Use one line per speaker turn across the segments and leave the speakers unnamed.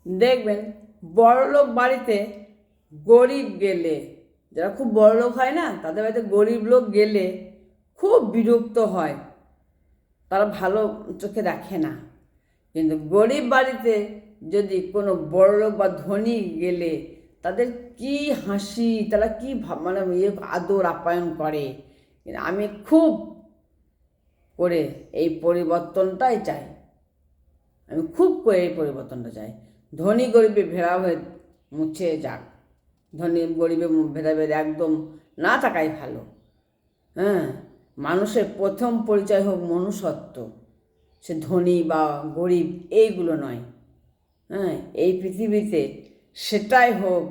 দেখবেন বড়লোক বাড়িতে গরিব গেলে, যারা খুব বড়লোক হয় না, তাদের বাড়িতে গরিব লোক গেলে খুব বিরক্ত হয়, তারা ভালো চোখে দেখে না। কিন্তু গরিব বাড়িতে যদি কোনো বড়লোক বা ধনী গেলে তাদের কি হাসি, তারা কি মানে আদর আপ্যায়ন করে। আমি খুব করে এই পরিবর্তনটাই চাই, আমি খুব করে এই পরিবর্তনটা চাই। ধনী গরিবে ভেদাভেদ মুছে যাক, ধনী গরিবে ভেদাভেদ একদম না থাকাই ভালো। হ্যাঁ, মানুষের প্রথম পরিচয় হোক মনুষ্যত্ব, সে ধনী বা গরিব এইগুলো নয়। হ্যাঁ, এই পৃথিবীতে সেটাই হোক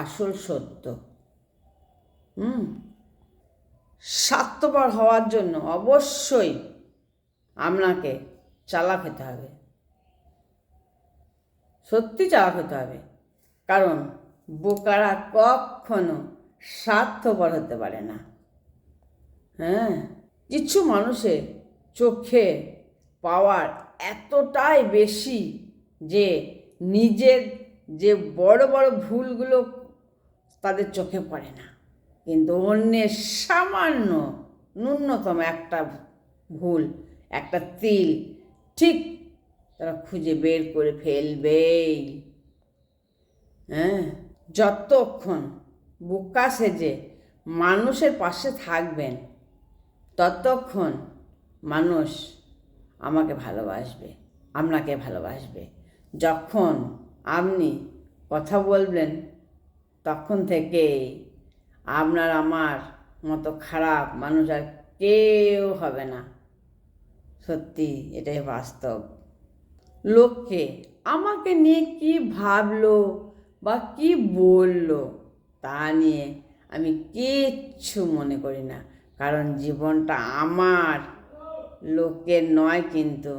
আসল সত্য। স্বার্থপর হওয়ার জন্য অবশ্যই আপনাকে চালাক হতে হবে, সত্যি চালাক হতে হবে। কারণ বোকারা কখনো স্বার্থপর হতে পারে না। হ্যাঁ, কিছু মানুষের চোখে পাওয়ার এতটাই বেশি যে নিজের যে বড় বড় ভুলগুলো তাদের চোখে পড়ে না, কিন্তু অন্যের সামান্য ন্যূনতম একটা ভুল, একটা তিল ঠিক তারা খুঁজে বের করে ফেলবেই। হ্যাঁ, যতক্ষণ বোকা সেজে মানুষের পাশে থাকবেন ততক্ষণ মানুষ আমাকে ভালোবাসবে, আপনাকে ভালোবাসবে। যখন আপনি কথা বলবেন তখন থেকে আপনার আমার মতো খারাপ মানুষ আর কেউ হবে না। সত্যি, এটাই বাস্তব। লোককে আমাকে নিয়ে কি ভাবলো বা কি বললো তা নিয়ে আমি কিচ্ছু মনে করি না, কারণ জীবনটা আমার, লোকের নয়। কিন্তু